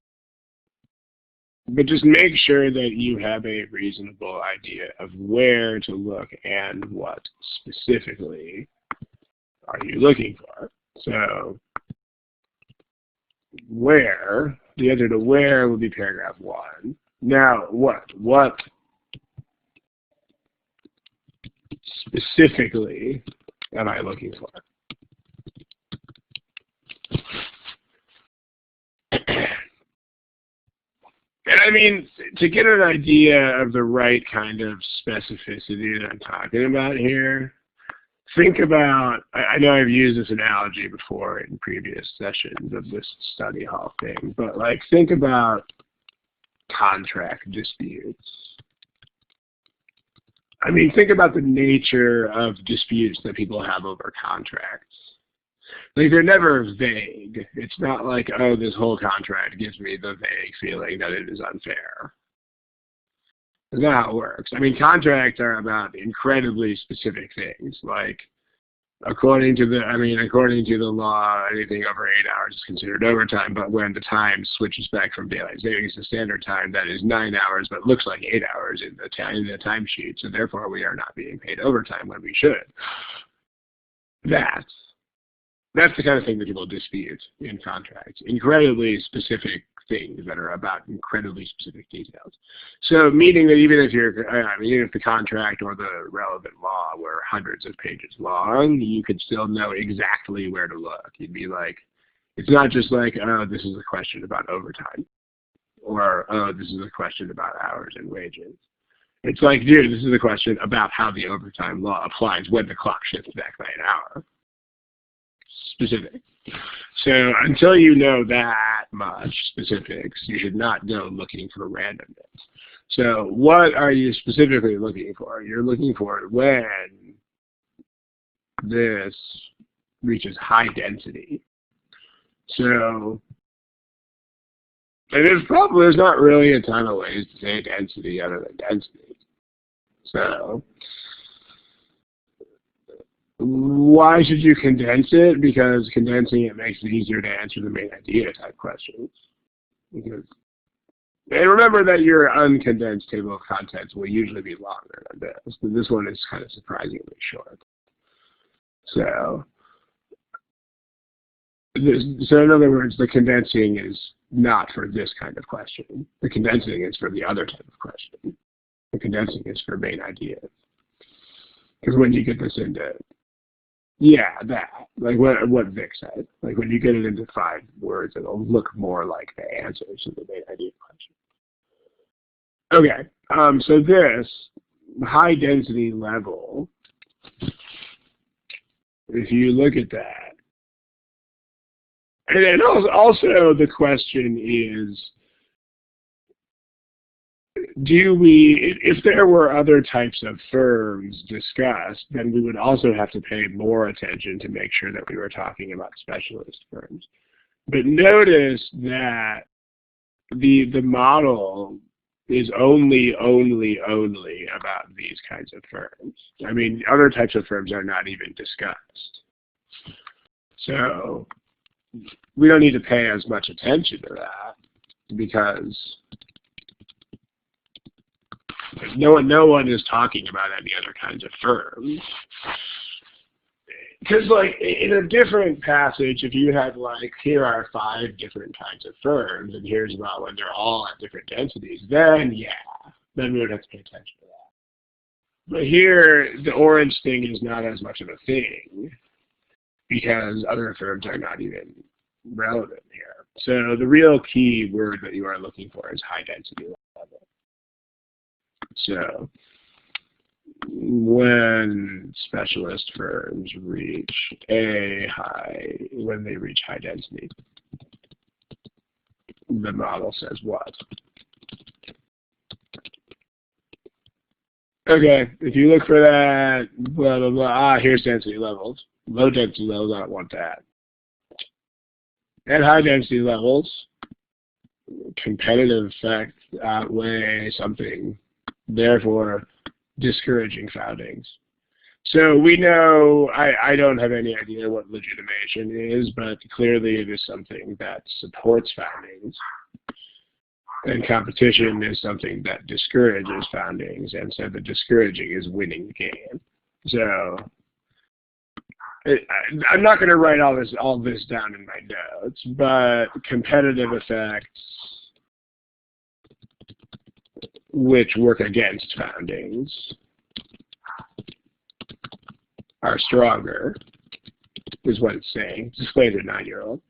but just make sure that you have a reasonable idea of where to look and what specifically are you looking for. So, where, the answer to where would be paragraph 1. Now, what specifically am I looking for? And I mean, to get an idea of the right kind of specificity that I'm talking about here, think about, I know I've used this analogy before in previous sessions of this study hall thing, but like think about contract disputes. I mean, think about the nature of disputes that people have over contracts. Like, they're never vague. It's not like, oh, this whole contract gives me the vague feeling that it is unfair. That's not how it works. I mean, contracts are about incredibly specific things. Like, according to the law, anything over 8 hours is considered overtime, but when the time switches back from daylight savings to standard time, that is 9 hours, but looks like 8 hours in the timesheet, so therefore we are not being paid overtime when we should. That's the kind of thing that people dispute in contracts. Incredibly specific things that are about incredibly specific details. So meaning that even if the contract or the relevant law were hundreds of pages long, you could still know exactly where to look. You'd be like, it's not just like, oh, this is a question about overtime, or, oh, this is a question about hours and wages. It's like, dude, this is a question about how the overtime law applies when the clock shifts back by an hour. Specific. So until you know that much specifics, you should not go looking for randomness. So what are you specifically looking for? You're looking for when this reaches high density. So, and there's not really a ton of ways to say density other than density. So why should you condense it? Because condensing it makes it easier to answer the main idea type questions. And remember that your uncondensed table of contents will usually be longer than this. But this one is kind of surprisingly short. So in other words, the condensing is not for this kind of question. The condensing is for the other type of question. The condensing is for main ideas. Because when you get this into, like what Vic said, like when you get it into 5 words, it'll look more like the answers to the main idea question. Okay, so this high density level, if you look at that, and then also the question is, if there were other types of firms discussed, then we would also have to pay more attention to make sure that we were talking about specialist firms. But notice that the model is only about these kinds of firms. I mean, other types of firms are not even discussed. So we don't need to pay as much attention to that because no one is talking about any other kinds of firms. Because, like, in a different passage, if you had, like, here are 5 different kinds of firms, and here's about when they're all at different densities, then we would have to pay attention to that. But here, the orange thing is not as much of a thing, because other firms are not even relevant here. So the real key word that you are looking for is high density level. So when specialist firms reach when they reach high density, the model says what? Okay, if you look for that, blah, blah, blah, here's density levels. Low density levels, I don't want that. At high density levels, competitive effects outweigh something, therefore discouraging foundings. So we know, I don't have any idea what legitimation is, but clearly it is something that supports foundings. And competition is something that discourages foundings, and so the discouraging is winning the game. So I'm not going to write all this down in my notes, but competitive effects which work against foundings are stronger, is what it's saying. It's displayed to a 9-year-old.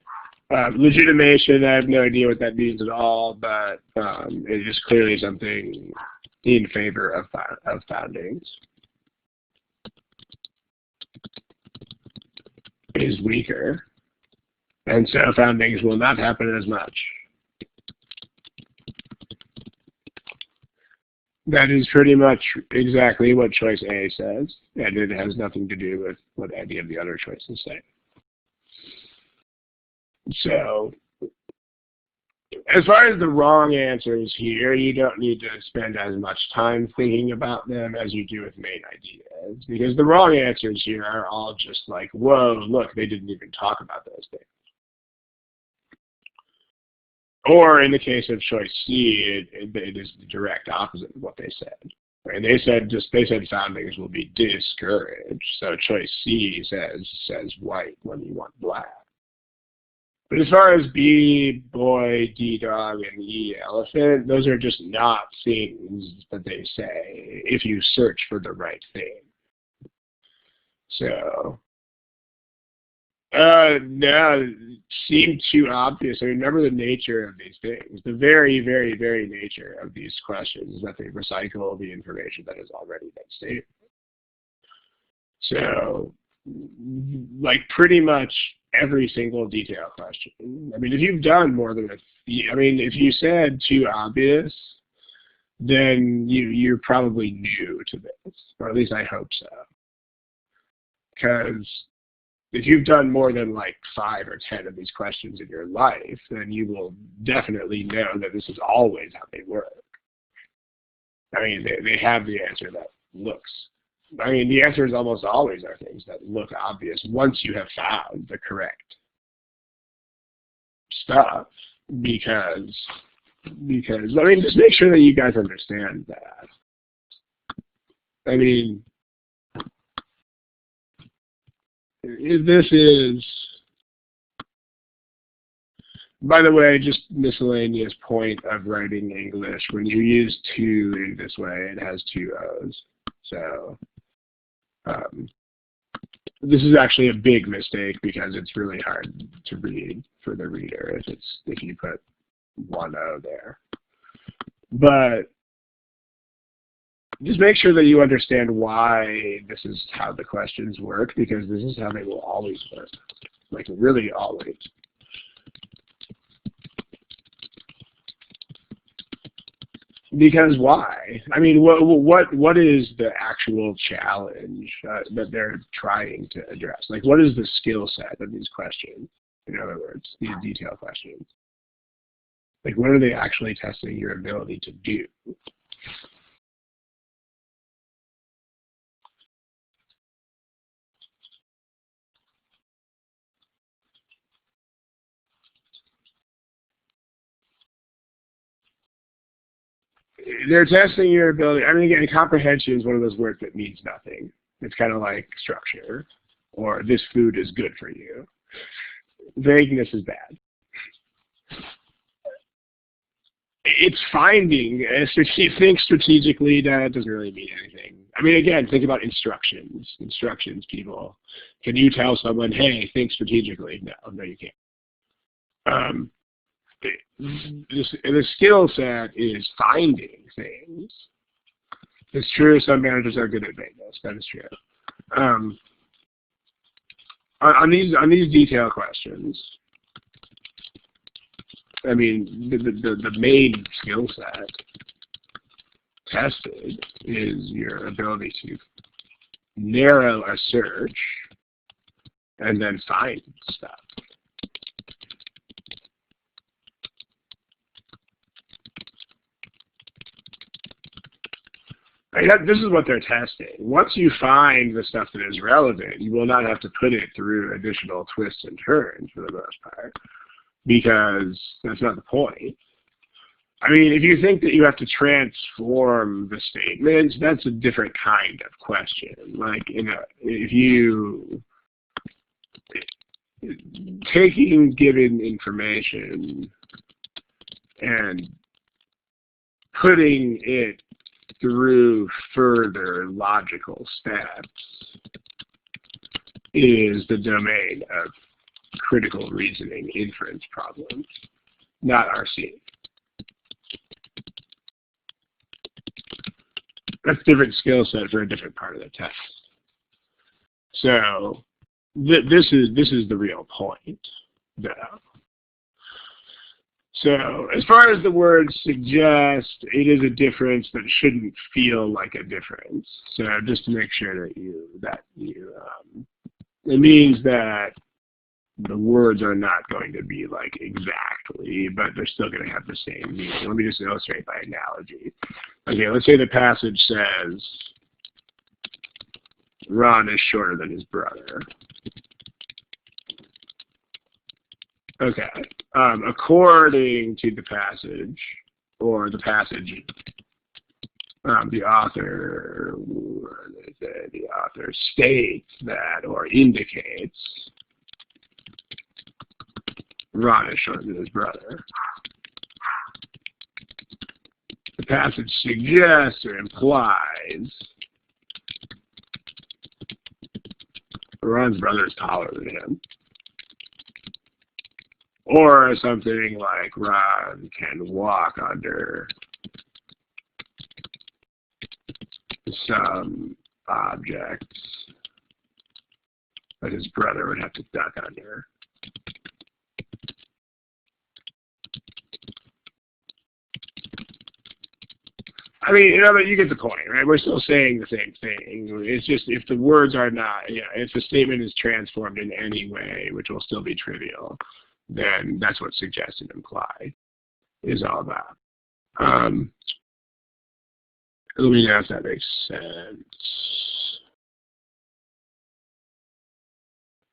Legitimation, I have no idea what that means at all, but it is clearly something in favor of foundings. Is weaker, and so foundings will not happen as much. That is pretty much exactly what choice A says, and it has nothing to do with what any of the other choices say. So, as far as the wrong answers here, you don't need to spend as much time thinking about them as you do with main ideas, because the wrong answers here are all just like, whoa, look, they didn't even talk about those things. Or in the case of choice C, it is the direct opposite of what they said. Right? They said foundings will be discouraged. So choice C says white when you want black. But as far as B, boy, D, dog, and E, elephant, those are just not things that they say if you search for the right thing. So, no, it seemed too obvious. I mean, remember the nature of these things. The very, very, very nature of these questions is that they recycle the information that has already been stated. So, like pretty much every single detail question. I mean, if you've done more than if you said too obvious, then you're probably new to this, or at least I hope so. Because if you've done more than like 5 or 10 of these questions in your life, then you will definitely know that this is always how they work. I mean, they have the answer that looks. I mean, the answers almost always are things that look obvious once you have found the correct stuff, because I mean, just make sure that you guys understand that. I mean, this is, by the way, just miscellaneous point of writing English. When you use to in this way, it has 2 O's. So this is actually a big mistake because it's really hard to read for the reader if you put 1 O there. But just make sure that you understand why this is how the questions work, because this is how they will always work. Like, really always. Because why? I mean, what is the actual challenge that they're trying to address? Like, what is the skill set of these questions? In other words, these detailed questions. Like, what are they actually testing your ability to do? They're testing your ability. I mean, again, comprehension is one of those words that means nothing. It's kind of like structure, or this food is good for you. Vagueness is bad. It's finding. If you think strategically, that doesn't really mean anything. I mean, again, think about instructions. Instructions, people. Can you tell someone, hey, think strategically? No, you can't. The skill set is finding things. It's true some managers are good at vagueness. That is true. On these detail questions, I mean, the main skill set tested is your ability to narrow a search and then find stuff. This is what they're testing. Once you find the stuff that is relevant, you will not have to put it through additional twists and turns for the most part, because that's not the point. I mean, if you think that you have to transform the statements, that's a different kind of question. Like, if you taking given information and putting it through further logical steps is the domain of critical reasoning inference problems, not RC. That's a different skill set for a different part of the test. So this is the real point, though. So as far as the words suggest, it is a difference that shouldn't feel like a difference. So just to make sure that it means that the words are not going to be like exactly, but they're still going to have the same meaning. Let me just illustrate by analogy. Okay, let's say the passage says, Ron is shorter than his brother. Okay, according to the passage, or the passage, the author states that, or indicates, Ron is shorter than his brother. The passage suggests or implies Ron's brother is taller than him. Or something like Ron can walk under some objects that his brother would have to duck under. I mean, you get the point, right? We're still saying the same thing. It's just if the words are not, if the statement is transformed in any way, which will still be trivial, then that's what suggest and imply is all about. Let me know if that makes sense.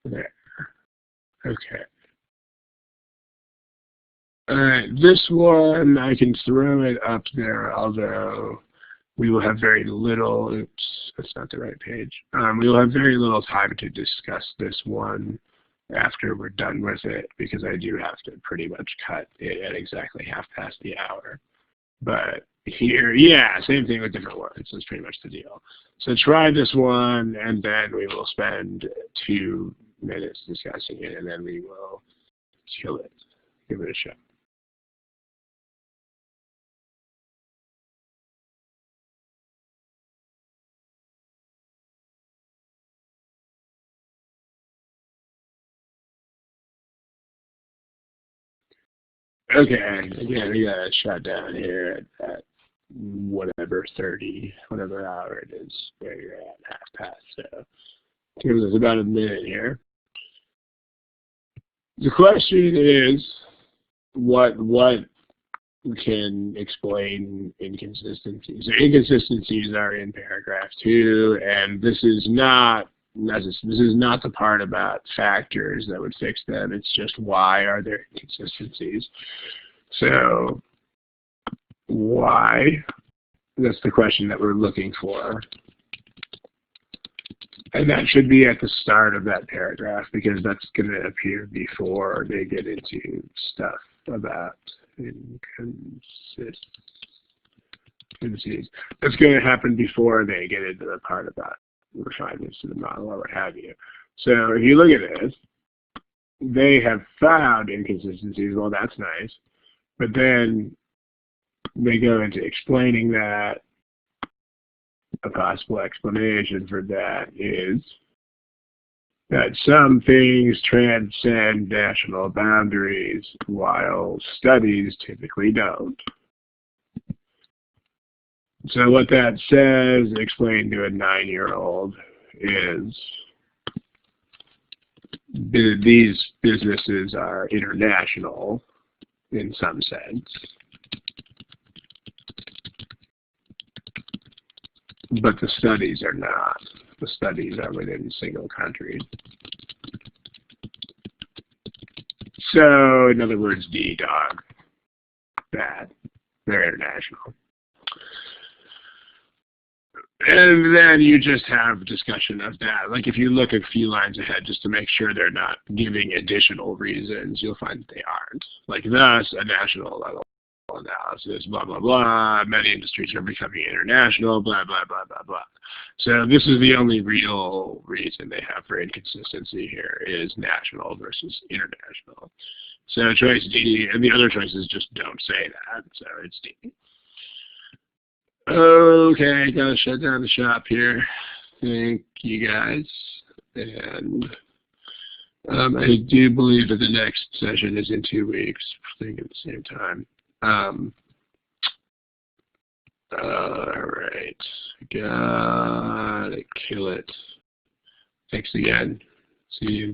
There. Okay. All right, this one, I can throw it up there, although we will have very little, oops, that's not the right page. We will have very little time to discuss this one after we're done with it, because I do have to pretty much cut it at exactly 1:30. But here, yeah, same thing with different words. That's pretty much the deal. So try this one, and then we will spend 2 minutes discussing it, and then we will kill it. Give it a shot. Okay, again, we got a shutdown here at whatever hour it is where you're at, 1:30. So give us about a minute here. The question is, what can explain inconsistencies? The inconsistencies are in paragraph 2, and this is not the part about factors that would fix them. It's just why are there inconsistencies? So why? That's the question that we're looking for. And that should be at the start of that paragraph, because that's going to appear before they get into stuff about inconsistencies. That's going to happen before they get into the part about refinements to the model or what have you. So if you look at this, they have found inconsistencies. Well, that's nice. But then they go into explaining that. A possible explanation for that is that some things transcend national boundaries while studies typically don't. So what that says, explained to a 9-year-old, is these businesses are international in some sense, but the studies are not. The studies are within single countries. So, in other words, D-dog, bad. They're international. And then you just have discussion of that. Like if you look a few lines ahead just to make sure they're not giving additional reasons, you'll find that they aren't. Like thus, a national level international analysis, blah, blah, blah. Many industries are becoming international, blah, blah, blah, blah, blah. So this is the only real reason they have for inconsistency here is national versus international. So choice D, and the other choices just don't say that, so it's D. Okay, gotta shut down the shop here. Thank you guys. And I do believe that the next session is in 2 weeks, I think at the same time. All right, gotta kill it. Thanks again. See you.